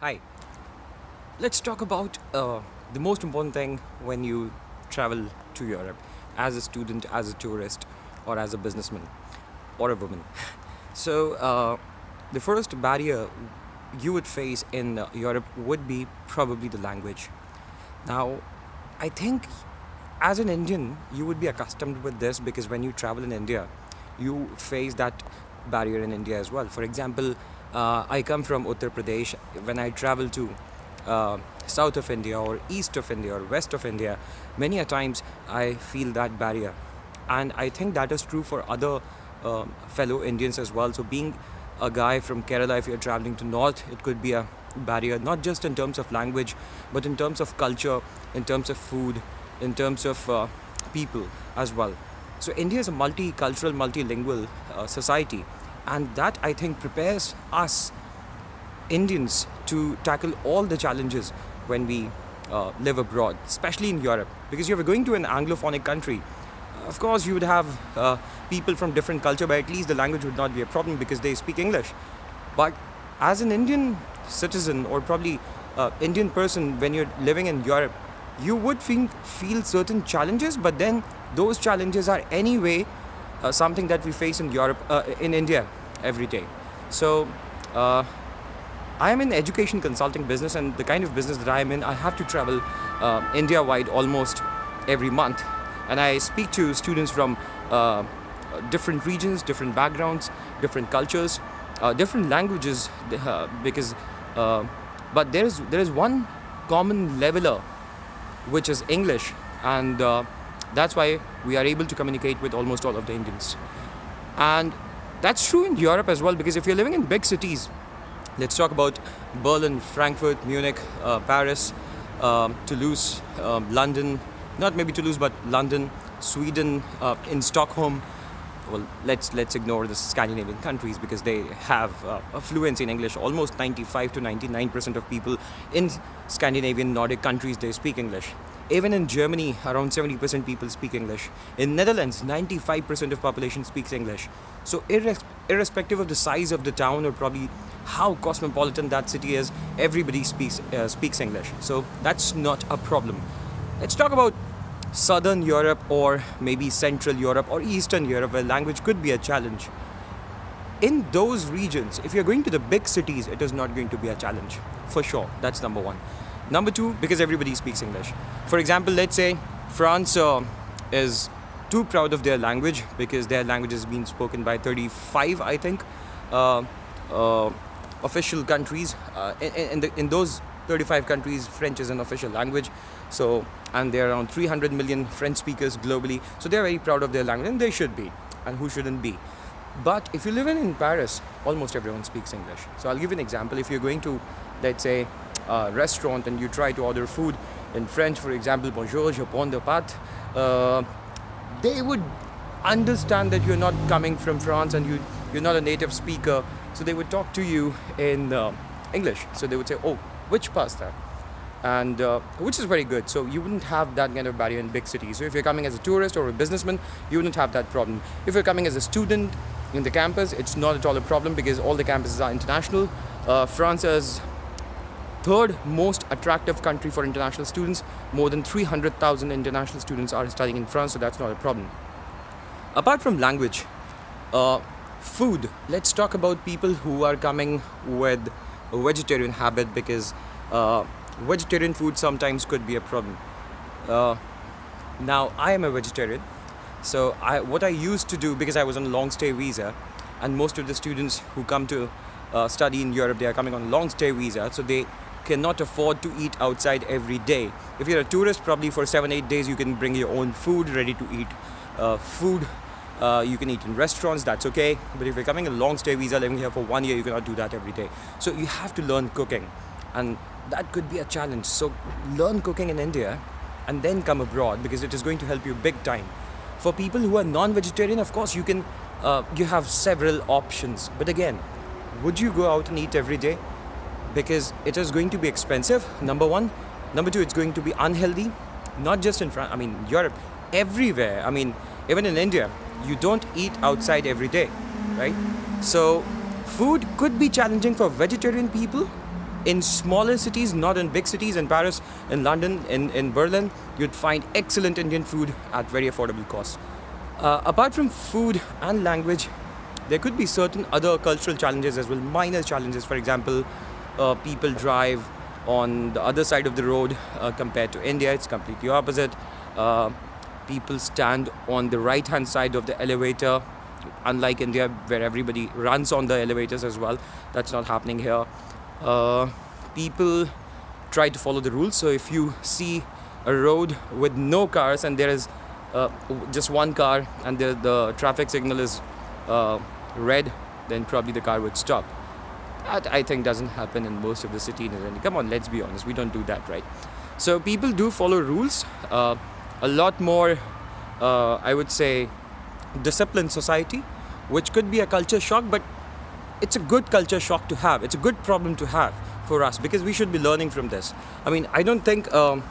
Hi, let's talk about the most important thing when you travel to Europe as a student, as a tourist, or as a businessman or a woman. So, the first barrier you would face in Europe would be probably the language. Now, I think as an Indian, you would be accustomed with this because when you travel in India, you face that barrier in India as well. For example, I come from Uttar Pradesh. When I travel to south of India or east of India or west of India, many a times I feel that barrier. And I think that is true for other fellow Indians as well. So, being a guy from Kerala, if you're traveling to north, it could be a barrier, not just in terms of language, but in terms of culture, in terms of food, in terms of people as well. So, India is a multicultural, multilingual society, and that I think prepares us Indians to tackle all the challenges when we live abroad, especially in Europe. Because you're going to an Anglophonic country, of course, you would have people from different culture, but at least the language would not be a problem because they speak English. But as an Indian citizen or probably Indian person, when you're living in Europe, you would feel certain challenges, but then those challenges are anyway something that we face in Europe, in India every day. So, uh, I am in education consulting business, and the kind of business that I am in, I have to travel India wide almost every month, and I speak to students from different regions, different backgrounds, different cultures, different languages, because. But there is one common leveler, which is English, and that's why we are able to communicate with almost all of the Indians. And that's true in Europe as well, because if you're living in big cities, let's talk about Berlin, Frankfurt, Munich, Paris, Toulouse, London, not maybe Toulouse, but London, Sweden, in Stockholm. Well, let's ignore the Scandinavian countries because they have a fluency in English. Almost 95 to 99% of people in Scandinavian Nordic countries, they speak English. Even in Germany, around 70% people speak English. In Netherlands, 95% of population speaks English. So irrespective of the size of the town or probably how cosmopolitan that city is, everybody speaks English. So that's not a problem. Let's talk about Southern Europe or maybe Central Europe or Eastern Europe, where language could be a challenge. In those regions, if you're going to the big cities, it is not going to be a challenge. For sure. That's number one. Number two, because everybody speaks English. For example, let's say France is too proud of their language because their language is being spoken by 35, I think, uh, uh, official countries. In those 35 countries, French is an official language. So, and there are around 300 million French speakers globally. So they're very proud of their language, and they should be. And who shouldn't be? But if you live in Paris, almost everyone speaks English. So I'll give you an example. If you're going to, let's say, a restaurant and you try to order food in French, for example, bonjour, je prends de pâtes, they would understand that you're not coming from France and you're not a native speaker. So they would talk to you in English. So they would say, oh, which pasta? And which is very good. So you wouldn't have that kind of barrier in big cities. So if you're coming as a tourist or a businessman, you wouldn't have that problem. If you're coming as a student in the campus, it's not at all a problem because all the campuses are international. France is third most attractive country for international students. More than 300,000 international students are studying in France, so that's not a problem. Apart from language, food. Let's talk about people who are coming with a vegetarian habit because vegetarian food sometimes could be a problem. Uh, Now, I am a vegetarian, so what I used to do because I was on a long stay visa, and most of the students who come to study in Europe, they are coming on a long stay visa, so they cannot afford to eat outside every day. If you're a tourist, probably for 7-8 days, you can bring your own food, ready to eat food. You can eat in restaurants, that's okay. But if you're coming on a long stay visa, living here for 1 year, you cannot do that every day. So you have to learn cooking, and that could be a challenge. So learn cooking in India and then come abroad because it is going to help you big time. For people who are non-vegetarian, of course, you have several options. But again, would you go out and eat every day? Because it is going to be expensive, number one. Number two, it's going to be unhealthy, not just in France, I mean, Europe, everywhere. I mean, even in India, you don't eat outside every day, right? So, food could be challenging for vegetarian people, In smaller cities, not in big cities, in Paris, in London, in Berlin, you'd find excellent Indian food at very affordable costs. Apart from food and language, there could be certain other cultural challenges as well, minor challenges. For example, people drive on the other side of the road compared to India, it's completely opposite. Uh, People stand on the right hand side of the elevator, unlike India, where everybody runs on the elevators as well. That's not happening here. People try to follow the rules. So if you see a road with no cars and there is just one car and the traffic signal is red, then probably the car would stop. That I think doesn't happen in most of the cities. Come on, let's be honest, we don't do that, right? So people do follow rules. A lot more, I would say, disciplined society, which could be a culture shock, but it's a good culture shock to have. It's a good problem to have for us because we should be learning from this. I mean, I don't think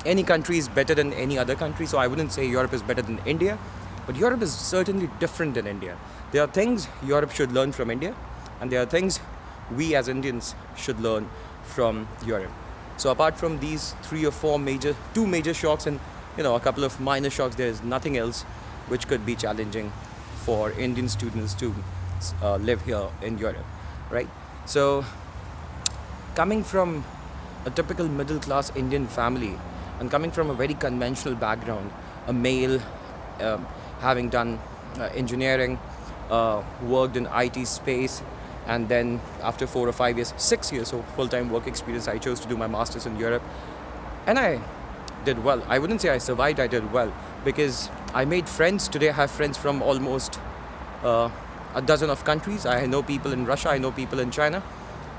any country is better than any other country, so I wouldn't say Europe is better than India, but Europe is certainly different than India. There are things Europe should learn from India, and there are things we as Indians should learn from Europe. So apart from these two major shocks and a couple of minor shocks, there is nothing else which could be challenging for Indian students to live here in Europe, right? So coming from a typical middle class Indian family and coming from a very conventional background, a male, having done engineering, worked in IT space, and then after 4 or 5 years, 6 years of full-time work experience, I chose to do my master's in Europe, and I did well. I wouldn't say I survived, I did well, because I made friends. Today I have friends from almost a dozen of countries. I know people in Russia, I know people in China,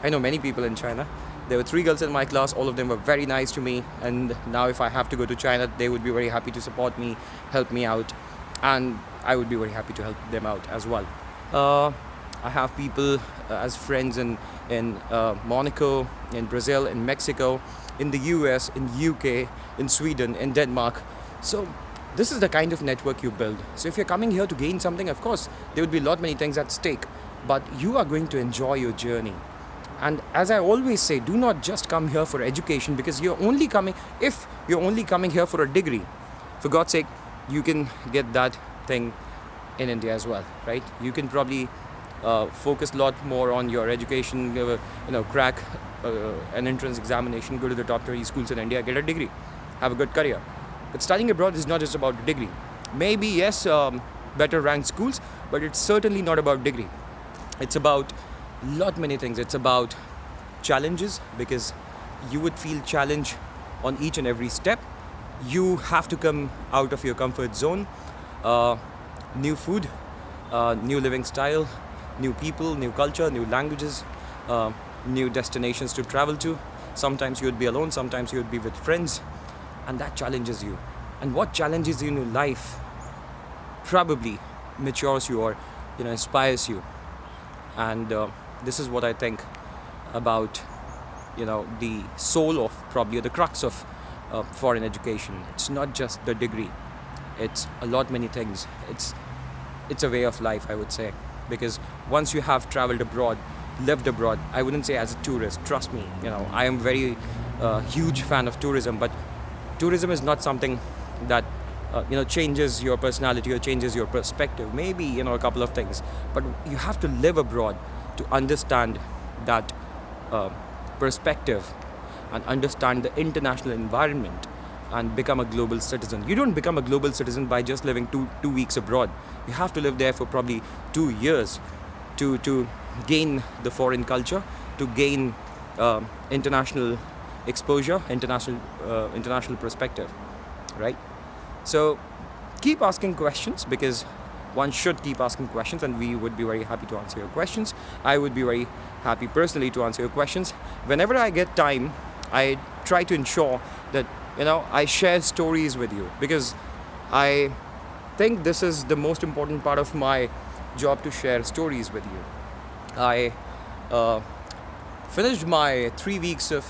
I know many people in China. There were 3 girls in my class, all of them were very nice to me, and now if I have to go to China, they would be very happy to support me, help me out, and I would be very happy to help them out as well. I have people as friends in Monaco, in Brazil, in Mexico, in the US, in UK, in Sweden, in Denmark. So this is the kind of network you build. So if you're coming here to gain something, of course, there would be many things at stake, but you are going to enjoy your journey. And as I always say, do not just come here for education, because if you're only coming here for a degree, for God's sake, you can get that thing in India as well, right? You can probably focus a lot more on your education, crack an entrance examination, go to the top 20 schools in India, get a degree, have a good career. But studying abroad is not just about a degree. Maybe, yes, better ranked schools, but it's certainly not about degree. It's about many things. It's about challenges, because you would feel challenge on each and every step. You have to come out of your comfort zone. New food, new living style, new people, new culture, new languages, new destinations to travel to. Sometimes you would be alone, sometimes you would be with friends, and that challenges you. And what challenges you in your life probably matures you or inspires you. And this is what I think about the soul of probably, or the crux of foreign education. It's not just the degree, it's many things. It's a way of life, I would say, because once you have traveled abroad, lived abroad, I wouldn't say as a tourist, trust me, I am very huge fan of tourism, but tourism is not something that changes your personality or changes your perspective. Maybe a couple of things, but you have to live abroad to understand that perspective and understand the international environment and become a global citizen. You don't become a global citizen by just living two weeks abroad. You have to live there for probably 2 years to gain the foreign culture, to gain international exposure, international perspective, right? So keep asking questions, because one should keep asking questions, and we would be very happy to answer your questions. I would be very happy personally to answer your questions. Whenever I get time, I try to ensure that I share stories with you, because I think this is the most important part of my job, to share stories with you. I finished my 3 weeks of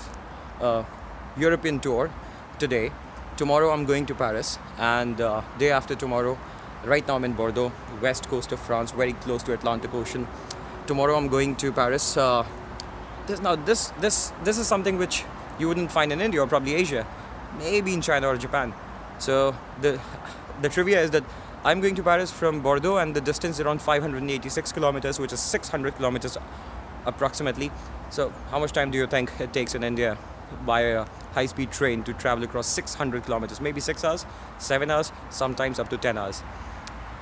European tour today. Tomorrow I'm going to Paris, and day after tomorrow, right now I'm in Bordeaux, west coast of France, very close to Atlantic Ocean. Tomorrow I'm going to Paris. This is something which you wouldn't find in India or probably Asia, maybe in China or Japan. So the trivia is that I'm going to Paris from Bordeaux, and the distance is around 586 kilometers, which is 600 kilometers approximately. So how much time do you think it takes in India by a high-speed train to travel across 600 kilometers? Maybe 6 hours, 7 hours, sometimes up to 10 hours.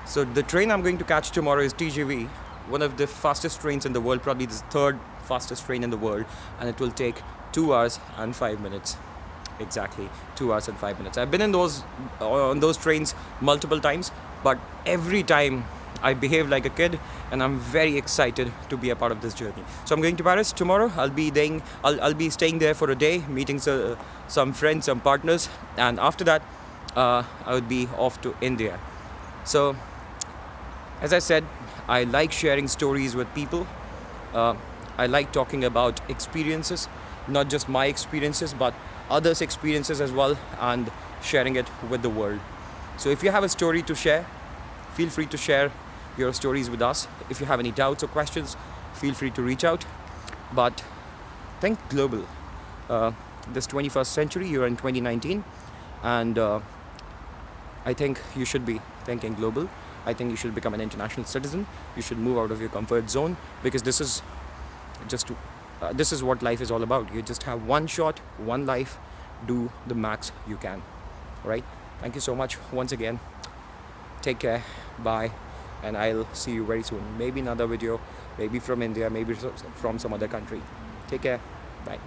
So the train I'm going to catch tomorrow is TGV, one of the fastest trains in the world, probably the third fastest train in the world, and it will take 2 hours and 5 minutes. Exactly, 2 hours and 5 minutes. I've been on those trains multiple times, but every time I behave like a kid, and I'm very excited to be a part of this journey. So I'm going to Paris tomorrow. I'll be staying there for a day, meeting some friends, some partners, and after that, I would be off to India. So, as I said, I like sharing stories with people. I like talking about experiences, not just my experiences, but others' experiences as well, and sharing it with the world. So if you have a story to share, feel free to share your stories with us. If you have any doubts or questions, feel free to reach out. But think global. This 21st century, you're in 2019, and I think you should be thinking global. I think you should become an international citizen. You should move out of your comfort zone, because this is what life is all about. You just have one shot, one life. Do the max you can. All right. Thank you so much once again. Take care. Bye. And I'll see you very soon. Maybe another video, maybe from India, maybe from some other country. Take care. Bye.